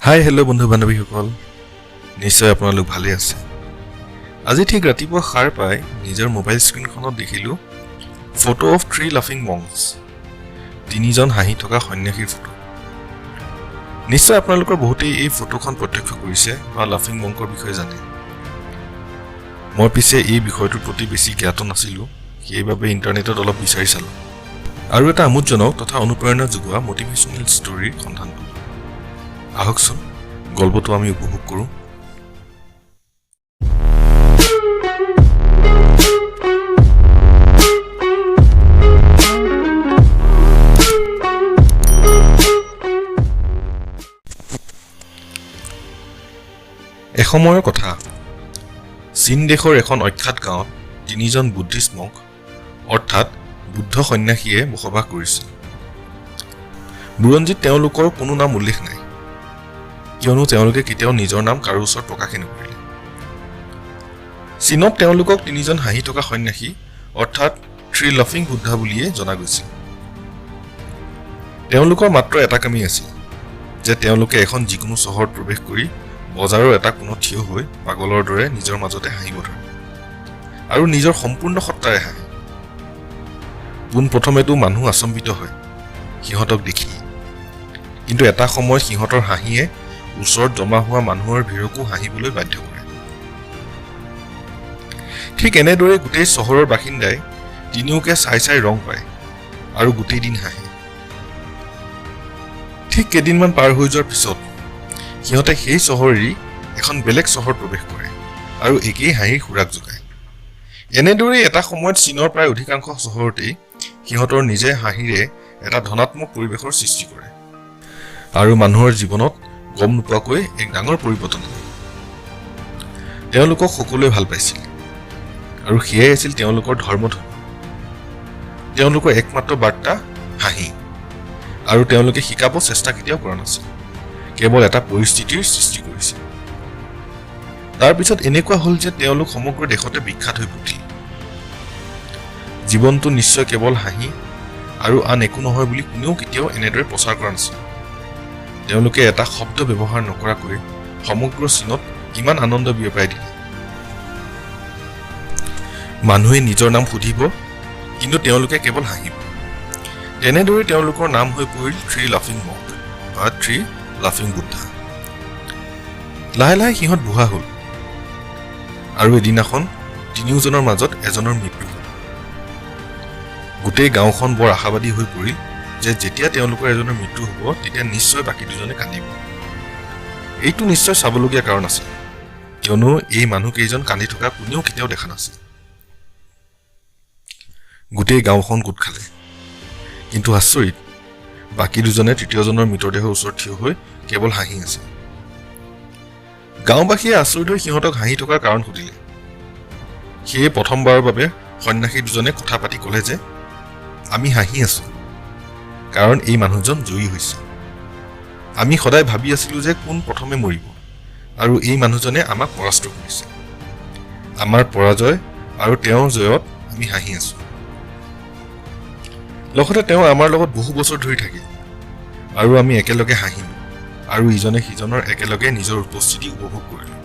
Hi hello' বন্ধু বান্ধৱীসকল, নিশ্চয় আপোনালোক ভালে আছে। আজি ঠিক ৰাতিপুৱা সাৰ পাই নিজৰ মোবাইল স্ক্ৰীণখনত দেখিলোঁ ফটো অফ 3 লাফিং মংকছ, 3জন হাঁহি থকা সন্যাসীৰ ফটো। নিশ্চয় আপোনালোকৰ বহুতেই এই ফটোখন প্ৰত্যক্ষ কৰিছে বা লাফিং মংকৰ বিষয়ে জানে। মই পিছে এই বিষয়টোৰ প্ৰতি বেছি জ্ঞাত নাছিলোঁ, সেইবাবে ইণ্টাৰনেটত অলপ বিচাৰি চালোঁ আৰু এটা আমোদজনক তথা অনুপ্ৰেৰণা যোগোৱা মটিভেশ্যনেল ষ্টৰীৰ সন্ধান পালোঁ। আহকচোন গল্পটো আমি উপভোগ কৰোঁ। এসময়ৰ কথা, চীন দেশৰ এখন অখ্যাত গাঁৱত 3জন বুদ্ধিষ্ট মংক অৰ্থাৎ বুদ্ধ সন্যাসীয়ে বসবাস কৰিছিল। বুৰঞ্জীত তেওঁলোকৰ কোনো নাম উল্লেখ নাই, কিয়নো তেওঁলোকে কেতিয়াও নিজৰ নাম কাৰো ওচৰত প্ৰকাশে নকৰিলে। চীনত তেওঁলোকক 3জন হাঁহি থকা সন্যাসী অৰ্থাৎ 3 লাফিং বুদ্ধা বুলিয়ে জনা গৈছিল। তেওঁলোকৰ মাত্ৰ এটা কামেই আছিল যে তেওঁলোকে এখন যিকোনো চহৰত প্ৰৱেশ কৰি বজাৰৰ এটা কোণত থিয় হৈ পাগলৰ দৰে নিজৰ মাজতে হাঁহিব ধৰে আৰু নিজৰ সম্পূৰ্ণ সত্তাৰে হাঁহে। পোনপ্ৰথমেতো মানুহ আচম্বিত হয় সিহঁতক দেখি, কিন্তু এটা সময়ত সিহঁতৰ হাঁহিয়ে ওচৰত জমা হোৱা মানুহৰ ভিৰকো হাঁহিবলৈ বাধ্য কৰে। ঠিক এনেদৰে গোটেই চহৰৰ বাসিন্দাই তিনিওকে চাই চাই ৰং পায় আৰু গোটেই দিন হাঁহে। ঠিক কেইদিনমান পাৰ হৈ যোৱাৰ পিছত সিহঁতে সেই চহৰেই এখন বেলেগ চহৰত প্ৰৱেশ কৰে আৰু একেই হাঁহিৰ খোৰাক যোগায়। এনেদৰেই এটা সময়ত চীনৰ প্ৰায় অধিকাংশ চহৰতেই সিহঁতৰ নিজে হাঁহিৰে এটা ধনাত্মক পৰিৱেশৰ সৃষ্টি কৰে আৰু মানুহৰ জীৱনত গম নোপোৱাকৈ এক ডাঙৰ পৰিৱৰ্তন হয়। তেওঁলোকক সকলোৱে ভাল পাইছিল আৰু সেয়াই আছিল তেওঁলোকৰ ধৰ্মধৰ্ম। তেওঁলোকৰ একমাত্ৰ বাৰ্তা হাঁহি, আৰু তেওঁলোকে শিকাব চেষ্টা কেতিয়াও কৰা নাছিল, কেৱল এটা পৰিস্থিতিৰ সৃষ্টি কৰিছিল। তাৰপিছত এনেকুৱা হ'ল যে তেওঁলোক সমগ্ৰ দেশতে বিখ্যাত হৈ পৰিল। জীৱনটো নিশ্চয় কেৱল হাঁহি আৰু আন একো নহয় বুলি কোনেও কেতিয়াও এনেদৰে প্ৰচাৰ কৰা নাছিল। তেওঁলোকে এটা শব্দ ব্যৱহাৰ নকৰাকৈ সমগ্ৰ চীনত ইমান আনন্দ বিয়পাই দিলে। মানুহে নিজৰ নাম সুধিব, কিন্তু তেওঁলোকে কেৱল হাঁহিব। তেনেদৰে তেওঁলোকৰ নাম হৈ পৰিল 3 লাফিং মংক বা 3 লাফিং বুদ্ধা। লাহে লাহে সিহঁত বুঢ়া হ'ল আৰু এদিনাখন তিনিওজনৰ মাজত এজনৰ মৃত্যু হ'ল। গোটেই গাঁওখন বৰ আশাবাদী হৈ পৰিল যে যেতিয়া তেওঁলোকৰ এজনৰ মৃত্যু হ'ব তেতিয়া নিশ্চয় বাকী দুজনে কান্দিব। এইটো নিশ্চয় চাবলগীয়া কাৰণ আছিল, কিয়নো এই মানুহকেইজন কান্দি থকা কোনেও কেতিয়াও দেখা নাছিল। গোটেই গাঁওখন গোট খালে, কিন্তু আচৰিত, বাকী দুজনে তৃতীয়জনৰ মৃতদেহৰ ওচৰত থিয় হৈ কেৱল হাঁহি আছে। গাঁওবাসীয়ে আচৰিত হৈ সিহঁতক হাঁহি থকাৰ কাৰণ সুধিলে। সেয়ে প্ৰথমবাৰৰ বাবে সন্যাসী দুজনে কথা পাতি ক'লে যে আমি হাঁহি আছো কাৰণ এই মানুহজন জয়ী হৈছে। আমি সদায় ভাবি আছিলো যে কোন প্ৰথমে মৰিব, আৰু এই মানুহজনে আমাক পৰাস্ত কৰিছে। আমাৰ পৰাজয় আৰু তেওঁৰ জয়ত আমি হাঁহি আছো। লগতে তেওঁ আমাৰ লগত বহু বছৰ ধৰি থাকিল আৰু আমি একেলগে হাঁহিলো আৰু ইজনে সিজনৰ একেলগে নিজৰ উপস্থিতি উপভোগ কৰিলো।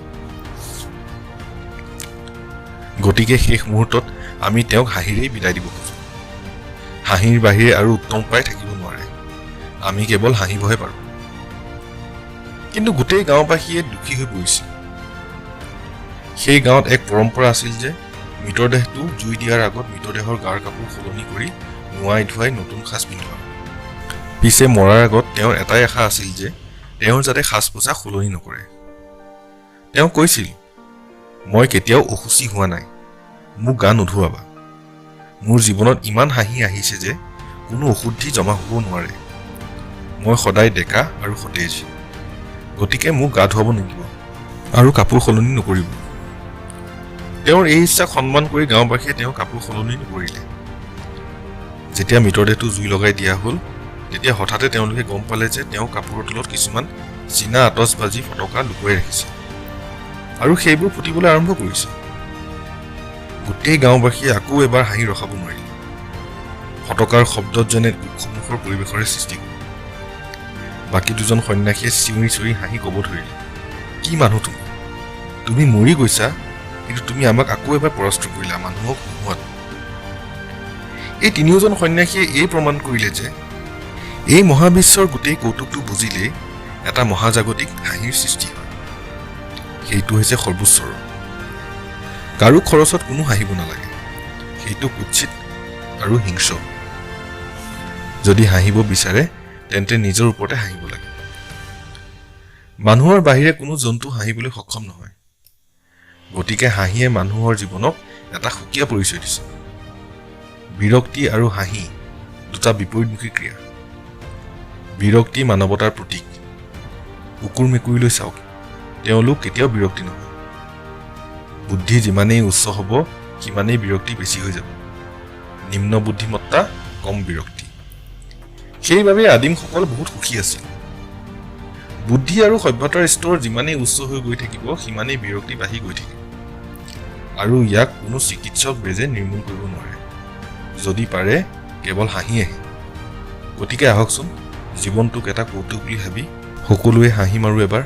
গতিকে শেষ মুহূৰ্তত আমি তেওঁক হাঁহিৰেই বিদায় দিব খোজো। হাঁহিৰ বাহিৰে আৰু উত্তম উপায় থাকিব নোৱাৰে, আমি কেৱল হাঁহিবহে পাৰো। কিন্তু গোটেই গাঁওবাসীয়ে দুখী হৈ পৰিছিল। সেই গাঁৱত এক পৰম্পৰা আছিল যে মৃতদেহটো জুই দিয়াৰ আগত মৃতদেহৰ গাৰ কাপোৰ সলনি কৰি নোৱাই ধুৱাই নতুন সাজ পিন্ধোৱা। পিছে মৰাৰ আগত তেওঁৰ এটাই আশা আছিল যে তেওঁৰ যাতে সাজ পোছাক সলনি নকৰে। তেওঁ কৈছিল, মই কেতিয়াও অসুচি হোৱা নাই, মোক গা নোধোৱাবা। মোৰ জীৱনত ইমান হাঁহি আহিছে যে কোনো অশুদ্ধি জমা হ'ব নোৱাৰে। মই সদায় ডেকা আৰু সতেজ, গতিকে মোক গা ধুৱাব নিদিব আৰু কাপোৰ সলনি নকৰিব। তেওঁৰ এই ইচ্ছাক সন্মান কৰি গাঁওবাসীয়ে তেওঁ কাপোৰ সলনি নকৰিলে। যেতিয়া মৃতদেহটো জুই লগাই দিয়া হ'ল তেতিয়া হঠাতে তেওঁলোকে গম পালে যে তেওঁ কাপোৰৰ তলত কিছুমান চীনা আতচবাজি ফটকা লুকুৱাই ৰাখিছে আৰু সেইবোৰ ফুটিবলৈ আৰম্ভ কৰিছে। গোটেই গাঁওবাসীয়ে আকৌ এবাৰ হাঁহি ৰখাব নোৱাৰিলে। ফটকাৰ শব্দত যেনে উৎসৱমুখৰ পৰিৱেশৰে সৃষ্টি হ'ল। বাকী দুজন সন্যাসীয়ে চিঞৰি চিঞৰি হাঁহি ক'ব ধৰিলে, কি মানুহ তুমি? তুমি মৰি গৈছা, কিন্তু তুমি আমাক আকৌ এবাৰ পৰাস্ত কৰিলা মানুহক হুহুৱাত। এই তিনিওজন সন্যাসীয়ে এই প্ৰমাণ কৰিলে যে এই মহাবিশ্বৰ গোটেই কৌতুকটো বুজিলেই এটা মহাজাগতিক হাঁহিৰ সৃষ্টি হয়। সেইটো হৈছে সৰ্বোচ্চৰ। কাৰো খৰচত কোনো হাঁহিব নালাগে, সেইটো কুৎসিত আৰু হিংস্ৰ। যদি হাঁহিব বিচাৰে তেন্তে নিজৰ ওপৰতে হাঁহিব লাগে। মানুহৰ বাহিৰে কোনো জন্তু হাঁহিবলৈ সক্ষম নহয়। গতিকে হাঁহিয়ে মানুহৰ জীৱনক এটা সুকীয়া পৰিচয় দিছে। বিৰক্তি আৰু হাঁহি দুটা বিপৰীতমুখী ক্ৰিয়া। বিৰক্তি মানৱতাৰ প্ৰতীক। কুকুৰ মেকুৰীলৈ চাওক, তেওঁলোক কেতিয়াও বিৰক্তি নহয়। বুদ্ধি যিমানেই উচ্চ হ'ব সিমানেই বিৰক্তি বেছি হৈ যাব। নিম্ন বুদ্ধিমত্তা, কম বিৰক্তি। সেইবাবে আদিমসকল বহুত সুখী আছিল। বুদ্ধি আৰু সভ্যতাৰ স্তৰ যিমানেই উচ্চ হৈ গৈ থাকিব সিমানেই বিৰক্তি বাঢ়ি গৈ থাকিব। আৰু ইয়াক কোনো চিকিৎসক বেজে নিৰ্মূল কৰিব নোৱাৰে। যদি পাৰে কেৱল হাঁহি আহে। গতিকে আহকচোন জীৱনটোক এটা কৌতুক বুলি ভাবি সকলোৱে হাঁহি মাৰো এবাৰ।